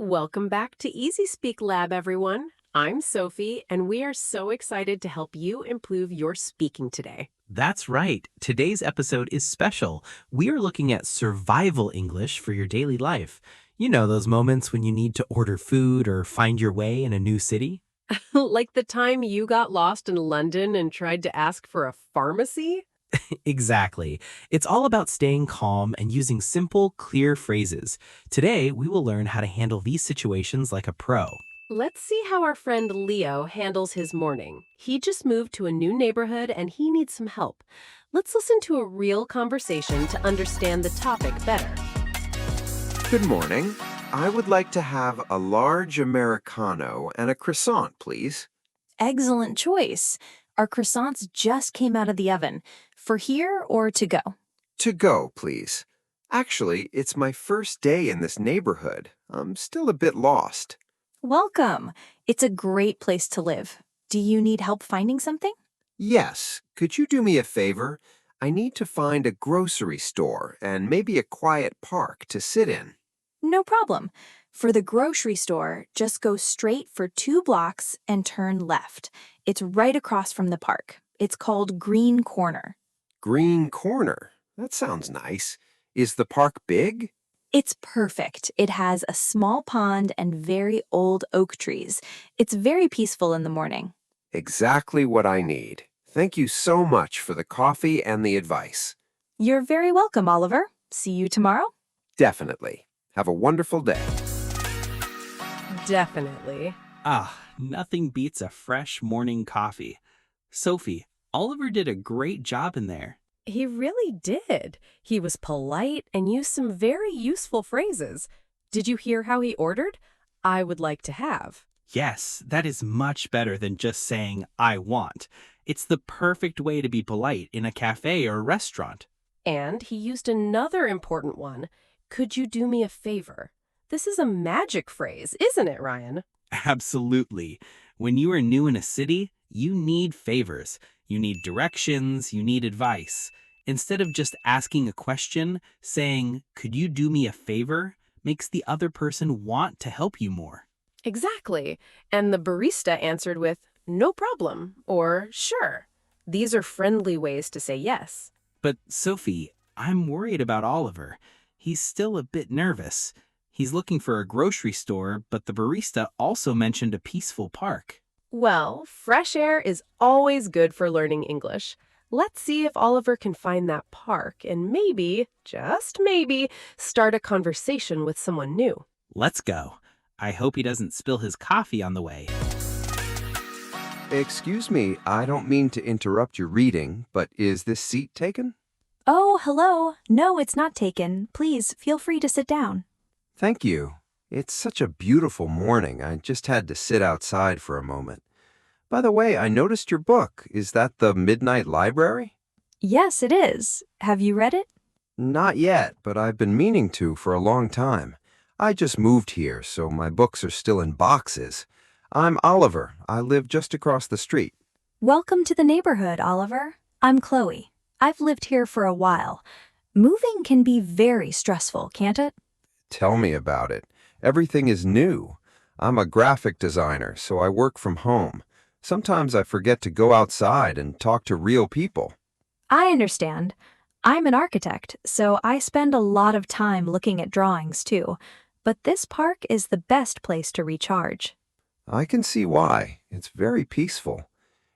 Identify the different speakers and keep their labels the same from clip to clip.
Speaker 1: Welcome back to Easy Speak Lab, everyone. I'm Sophie, and we are so excited to help you improve your speaking today.
Speaker 2: That's right. Today's episode is special. We are looking at survival English for your daily life. You know, those moments when you need to order food or find your way in a new city?
Speaker 1: Like the time you got lost in London and tried to ask for a pharmacy?
Speaker 2: Exactly. It's all about staying calm and using simple, clear phrases. Today, we will learn how to handle these situations like a pro.
Speaker 1: Let's see how our friend Leo handles his morning. He just moved to a new neighborhood and he needs some help. Let's listen to a real conversation to understand the topic better.
Speaker 3: Good morning. I would like to have a large Americano and a croissant, please.
Speaker 4: Excellent choice. Our croissants just came out of the oven. For here or to go?
Speaker 3: To go, please. Actually, it's my first day in this neighborhood. I'm still a bit lost.
Speaker 4: Welcome. It's a great place to live. Do you need help finding something?
Speaker 3: Yes, could you do me a favor? I need to find a grocery store and maybe a quiet park to sit in.
Speaker 4: No problem. For the grocery store, just go straight for 2 blocks and turn left. It's right across from the park. It's called Green Corner.
Speaker 3: Green Corner. That sounds nice. Is the park big?
Speaker 4: It's perfect. It has a small pond and very old oak trees. It's very peaceful in the morning.
Speaker 3: Exactly what I need. Thank you so much for the coffee and the advice.
Speaker 4: You're very welcome, Oliver. See you tomorrow.
Speaker 3: Definitely. Have a wonderful day.
Speaker 1: Definitely.
Speaker 2: Nothing beats a fresh morning coffee. Sophie, Oliver did a great job in there.
Speaker 1: He really did. He was polite and used some very useful phrases. Did you hear how he ordered? I would like to have.
Speaker 2: Yes, that is much better than just saying, I want. It's the perfect way to be polite in a cafe or restaurant.
Speaker 1: And he used another important one. Could you do me a favor? This is a magic phrase, isn't it, Ryan?
Speaker 2: Absolutely. When you are new in a city, you need favors. You need directions, you need advice. Instead of just asking a question, saying, could you do me a favor, makes the other person want to help you more.
Speaker 1: Exactly. And the barista answered with, no problem, or sure. These are friendly ways to say yes.
Speaker 2: But Sophie, I'm worried about Oliver. He's still a bit nervous. He's looking for a grocery store, but the barista also mentioned a peaceful park.
Speaker 1: Well, fresh air is always good for learning English. Let's see if Oliver can find that park and maybe, just maybe, start a conversation with someone new.
Speaker 2: Let's go. I hope he doesn't spill his coffee on the way.
Speaker 3: Excuse me, I don't mean to interrupt your reading, but is this seat taken?
Speaker 4: Oh, hello. No, it's not taken. Please, feel free to sit down.
Speaker 3: Thank you. It's such a beautiful morning. I just had to sit outside for a moment. By the way, I noticed your book. Is that the Midnight Library?
Speaker 4: Yes, it is. Have you read it?
Speaker 3: Not yet, but I've been meaning to for a long time. I just moved here, so my books are still in boxes. I'm Oliver. I live just across the street.
Speaker 4: Welcome to the neighborhood, Oliver. I'm Chloe. I've lived here for a while. Moving can be very stressful, can't it?
Speaker 3: Tell me about it. Everything is new. I'm a graphic designer, so I work from home. Sometimes I forget to go outside and talk to real people.
Speaker 4: I understand. I'm an architect, so I spend a lot of time looking at drawings too. But this park is the best place to recharge.
Speaker 3: I can see why. It's very peaceful.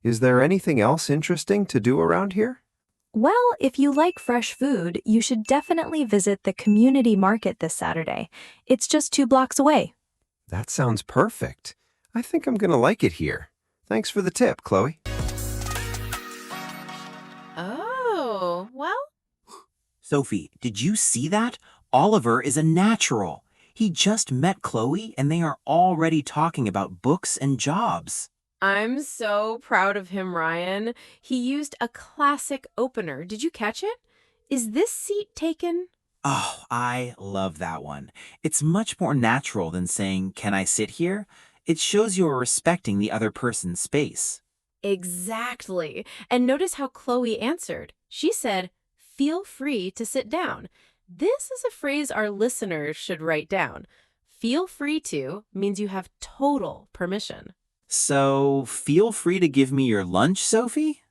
Speaker 3: Is there anything else interesting to do around here?
Speaker 4: Well, if you like fresh food, you should definitely visit the community market this Saturday. It's just 2 blocks away.
Speaker 3: That sounds perfect. I think I'm going to like it here. Thanks for the tip, Chloe.
Speaker 1: Oh, well.
Speaker 5: Sophie, did you see that? Oliver is a natural. He just met Chloe and they are already talking about books and jobs.
Speaker 1: I'm so proud of him, Ryan. He used a classic opener. Did you catch it? Is this seat taken?
Speaker 5: Oh, I love that one. It's much more natural than saying, can I sit here? It shows you are respecting the other person's space.
Speaker 1: Exactly. And notice how Chloe answered. She said, feel free to sit down. This is a phrase our listeners should write down. Feel free to means you have total permission.
Speaker 5: So, feel free to give me your lunch, Sophie?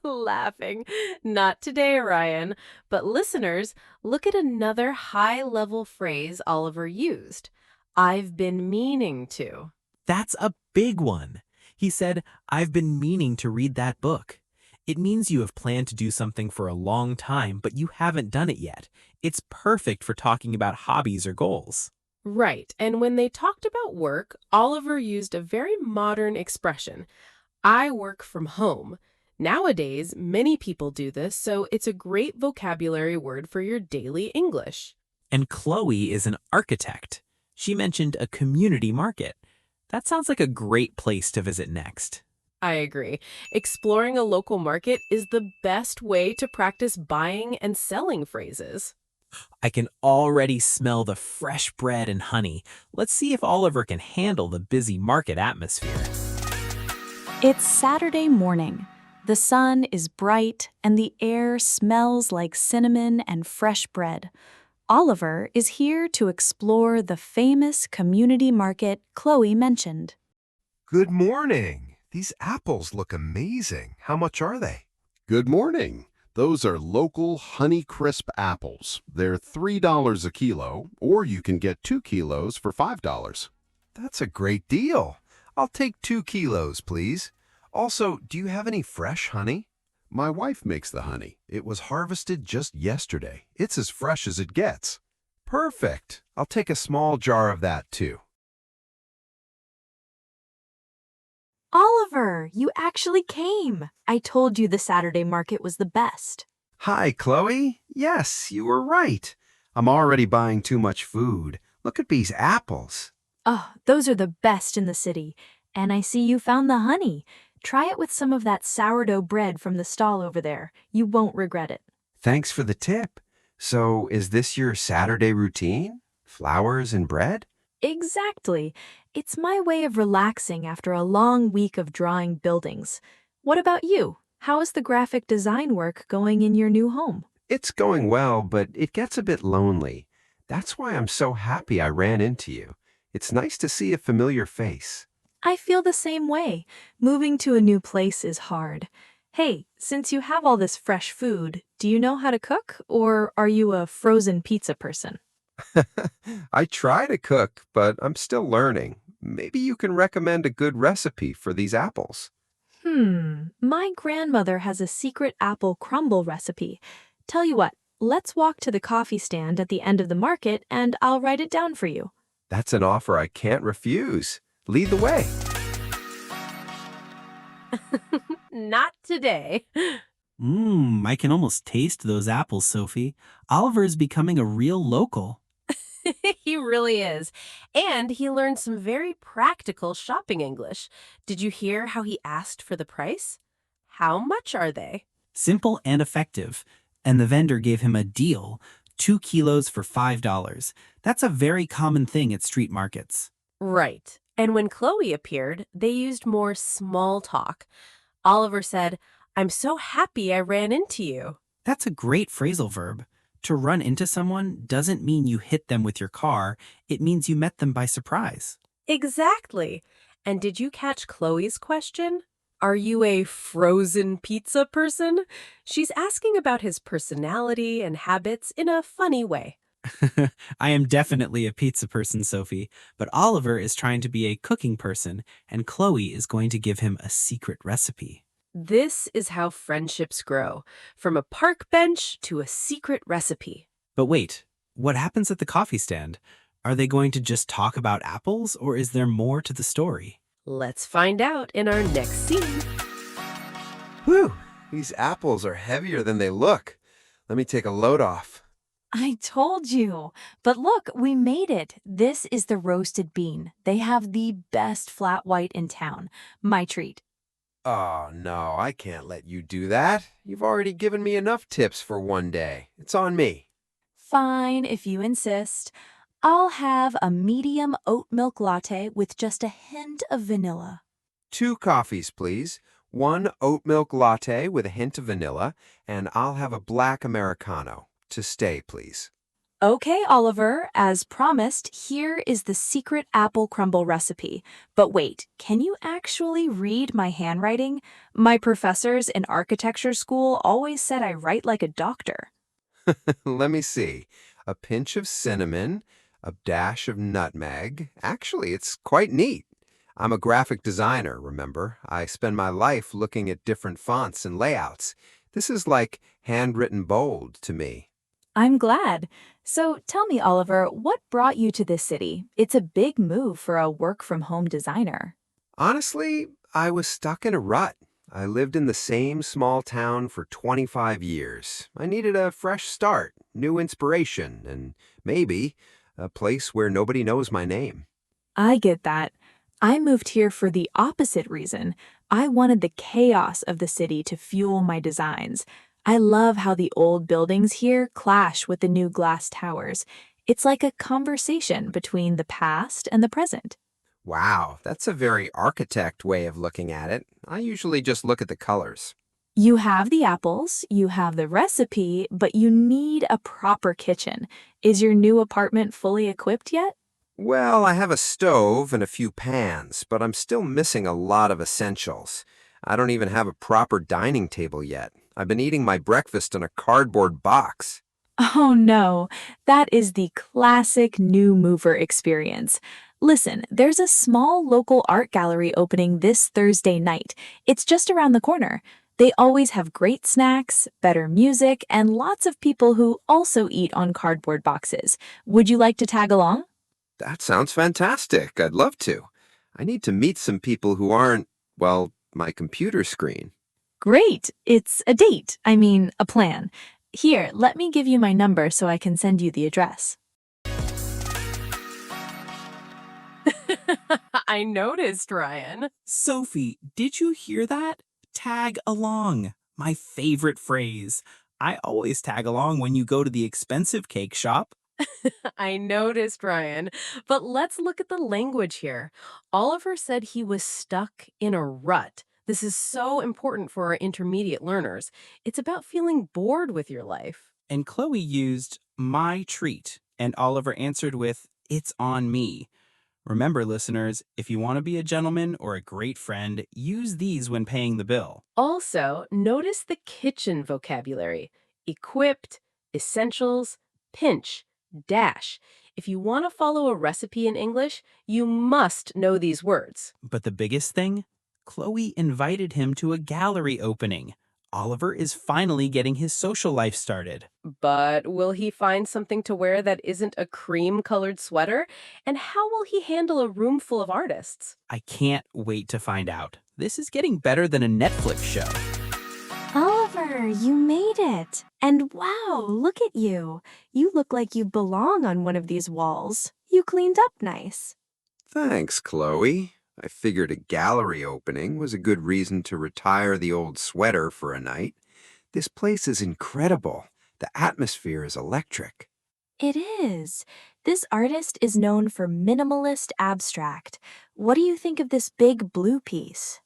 Speaker 1: Laughing. Not today, Ryan. But listeners, look at another high-level phrase Oliver used. I've been meaning to.
Speaker 2: That's a big one. He said, I've been meaning to read that book. It means you have planned to do something for a long time, but you haven't done it yet. It's perfect for talking about hobbies or goals.
Speaker 1: Right. And when they talked about work, Oliver used a very modern expression. I work from home. Nowadays, many people do this, so it's a great vocabulary word for your daily English.
Speaker 2: And Chloe is an architect. She mentioned a community market. That sounds like a great place to visit next.
Speaker 1: I agree. Exploring a local market is the best way to practice buying and selling phrases.
Speaker 2: I can already smell the fresh bread and honey. Let's see if Oliver can handle the busy market atmosphere.
Speaker 4: It's Saturday morning. The sun is bright and the air smells like cinnamon and fresh bread. Oliver is here to explore the famous community market Chloe mentioned.
Speaker 3: Good morning. These apples look amazing. How much are they?
Speaker 6: Good morning. Those are local Honeycrisp apples. They're $3 a kilo, or you can get 2 kilos for $5.
Speaker 3: That's a great deal. I'll take 2 kilos, please. Also, do you have any fresh honey?
Speaker 6: My wife makes the honey. It was harvested just yesterday. It's as fresh as it gets.
Speaker 3: Perfect. I'll take a small jar of that, too.
Speaker 4: Oliver, you actually came. I told you the Saturday market was the best.
Speaker 3: Hi, Chloe. Yes, you were right. I'm already buying too much food. Look at these apples.
Speaker 4: Oh, those are the best in the city. And I see you found the honey. Try it with some of that sourdough bread from the stall over there. You won't regret it.
Speaker 3: Thanks for the tip. So, is this your Saturday routine? Flowers and bread?
Speaker 4: Exactly. It's my way of relaxing after a long week of drawing buildings. What about you? How is the graphic design work going in your new home?
Speaker 3: It's going well, but it gets a bit lonely. That's why I'm so happy I ran into you. It's nice to see a familiar face.
Speaker 4: I feel the same way. Moving to a new place is hard. Hey, since you have all this fresh food, do you know how to cook, or are you a frozen pizza person?
Speaker 3: I try to cook, but I'm still learning. Maybe you can recommend a good recipe for these apples.
Speaker 4: My grandmother has a secret apple crumble recipe. Tell you what, let's walk to the coffee stand at the end of the market and I'll write it down for you.
Speaker 3: That's an offer I can't refuse. Lead the way.
Speaker 1: Not today.
Speaker 2: I can almost taste those apples, Sophie. Oliver is becoming a real local.
Speaker 1: He really is. And he learned some very practical shopping English. Did you hear how he asked for the price? How much are they?
Speaker 2: Simple and effective. And the vendor gave him a deal, 2 kilos for $5. That's a very common thing at street markets.
Speaker 1: Right. And when Chloe appeared, they used more small talk. Oliver said, I'm so happy I ran into you.
Speaker 2: That's a great phrasal verb. To run into someone doesn't mean you hit them with your car. It means you met them by surprise.
Speaker 1: Exactly. And did you catch Chloe's question? Are you a frozen pizza person? She's asking about his personality and habits in a funny way.
Speaker 2: I am definitely a pizza person, Sophie, but Oliver is trying to be a cooking person, and Chloe is going to give him a secret recipe.
Speaker 1: This is how friendships grow, from a park bench to a secret recipe.
Speaker 2: But wait, what happens at the coffee stand? Are they going to just talk about apples, or is there more to the story?
Speaker 1: Let's find out in our next scene.
Speaker 3: Whew, these apples are heavier than they look. Let me take a load off.
Speaker 4: I told you. But look, we made it. This is the roasted bean. They have the best flat white in town. My treat.
Speaker 3: Oh, no, I can't let you do that. You've already given me enough tips for one day. It's on me.
Speaker 4: Fine, if you insist. I'll have a medium oat milk latte with just a hint of vanilla.
Speaker 3: 2 coffees, please. 1 oat milk latte with a hint of vanilla, and I'll have a black Americano. To stay, please.
Speaker 4: Okay, Oliver, as promised, here is the secret apple crumble recipe. But wait, can you actually read my handwriting? My professors in architecture school always said I write like a doctor.
Speaker 3: Let me see. A pinch of cinnamon, a dash of nutmeg. Actually, it's quite neat. I'm a graphic designer, remember? I spend my life looking at different fonts and layouts. This is like handwritten bold to me.
Speaker 4: I'm glad. So tell me, Oliver, what brought you to this city? It's a big move for a work-from-home designer.
Speaker 3: Honestly, I was stuck in a rut. I lived in the same small town for 25 years. I needed a fresh start, new inspiration, and maybe a place where nobody knows my name.
Speaker 4: I get that. I moved here for the opposite reason. I wanted the chaos of the city to fuel my designs. I love how the old buildings here clash with the new glass towers. It's like a conversation between the past and the present.
Speaker 3: Wow, that's a very architect way of looking at it. I usually just look at the colors.
Speaker 4: You have the apples, you have the recipe, but you need a proper kitchen. Is your new apartment fully equipped yet?
Speaker 3: Well, I have a stove and a few pans, but I'm still missing a lot of essentials. I don't even have a proper dining table yet. I've been eating my breakfast in a cardboard box.
Speaker 4: Oh no, that is the classic new mover experience. Listen, there's a small local art gallery opening this Thursday night. It's just around the corner. They always have great snacks, better music, and lots of people who also eat on cardboard boxes. Would you like to tag along?
Speaker 3: That sounds fantastic. I'd love to. I need to meet some people who aren't, well, my computer screen.
Speaker 4: Great. It's a date. I mean, a plan. Here, let me give you my number so I can send you the address.
Speaker 1: I noticed, Ryan.
Speaker 5: Sophie, did you hear that? Tag along. My favorite phrase. I always tag along when you go to the expensive cake shop.
Speaker 1: I noticed, Ryan. But let's look at the language here. Oliver said he was stuck in a rut. This is so important for our intermediate learners. It's about feeling bored with your life.
Speaker 5: And Chloe used my treat, and Oliver answered with, it's on me. Remember, listeners, if you want to be a gentleman or a great friend, use these when paying the bill.
Speaker 1: Also, notice the kitchen vocabulary: equipped, essentials, pinch, dash. If you want to follow a recipe in English, you must know these words.
Speaker 5: But the biggest thing? Chloe invited him to a gallery opening. Oliver is finally getting his social life started.
Speaker 1: But will he find something to wear that isn't a cream-colored sweater? And how will he handle a room full of artists?
Speaker 5: I can't wait to find out. This is getting better than a Netflix show.
Speaker 4: Oliver, you made it. And wow, look at you. You look like you belong on one of these walls. You cleaned up nice.
Speaker 3: Thanks, Chloe. I figured a gallery opening was a good reason to retire the old sweater for a night. This place is incredible. The atmosphere is electric.
Speaker 4: It is. This artist is known for minimalist abstract. What do you think of this big blue piece?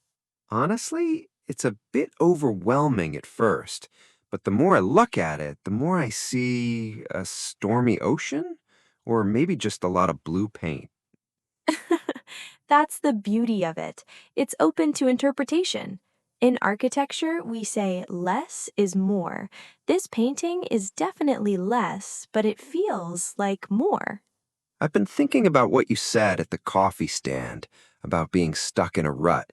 Speaker 3: Honestly, it's a bit overwhelming at first, but the more I look at it, the more I see a stormy ocean, or maybe just a lot of blue paint.
Speaker 4: That's the beauty of it. It's open to interpretation. In architecture, we say less is more. This painting is definitely less, but it feels like more.
Speaker 3: I've been thinking about what you said at the coffee stand about being stuck in a rut.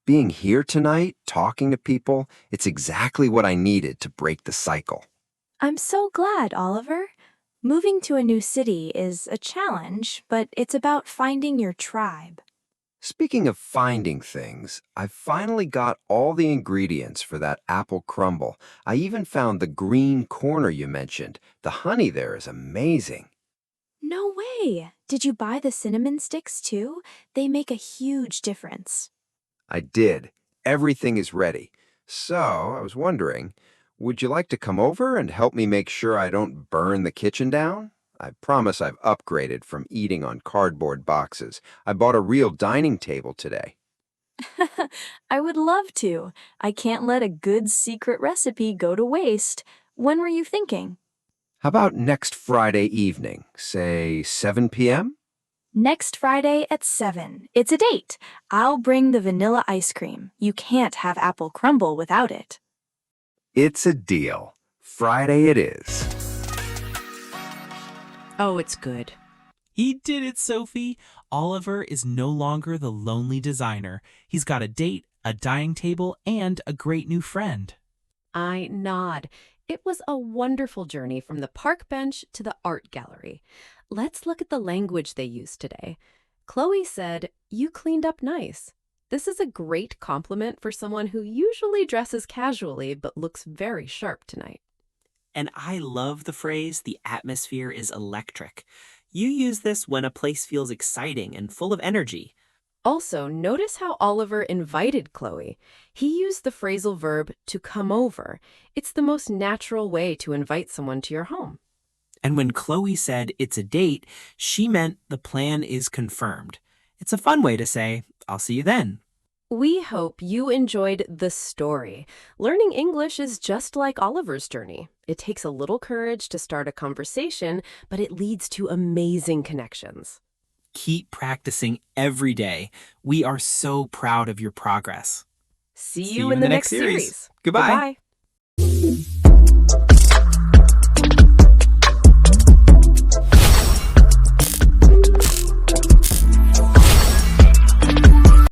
Speaker 3: Being here tonight, talking to people, it's exactly what I needed to break the cycle.
Speaker 4: I'm so glad, Oliver. Moving to a new city is a challenge, but it's about finding your tribe.
Speaker 3: Speaking of finding things, I finally got all the ingredients for that apple crumble. I even found the green corner you mentioned. The honey there is amazing.
Speaker 4: No way! Did you buy the cinnamon sticks too? They make a huge difference.
Speaker 3: I did. Everything is ready. So, I was wondering, would you like to come over and help me make sure I don't burn the kitchen down? I promise I've upgraded from eating on cardboard boxes. I bought a real dining table today.
Speaker 4: I would love to. I can't let a good secret recipe go to waste. When were you thinking?
Speaker 3: How about next Friday evening, say 7 p.m.?
Speaker 4: Next Friday at 7. It's a date. I'll bring the vanilla ice cream. You can't have apple crumble without it.
Speaker 3: It's a deal. Friday it is.
Speaker 1: Oh, it's good.
Speaker 5: He did it, Sophie. Oliver is no longer the lonely designer. He's got a date, a dining table, and a great new friend.
Speaker 7: I nod. It was a wonderful journey from the park bench to the art gallery. Let's look at the language they used today. Chloe said, "You cleaned up nice." This is a great compliment for someone who usually dresses casually but looks very sharp tonight.
Speaker 8: And I love the phrase, the atmosphere is electric. You use this when a place feels exciting and full of energy.
Speaker 7: Also, notice how Oliver invited Chloe. He used the phrasal verb to come over. It's the most natural way to invite someone to your home.
Speaker 8: And when Chloe said it's a date, she meant the plan is confirmed. It's a fun way to say, I'll see you then.
Speaker 7: We hope you enjoyed the story. Learning English is just like Oliver's journey. It takes a little courage to start a conversation, but it leads to amazing connections.
Speaker 8: Keep practicing every day. We are so proud of your progress.
Speaker 7: See you in the next series.
Speaker 8: Goodbye.
Speaker 7: Bye-bye.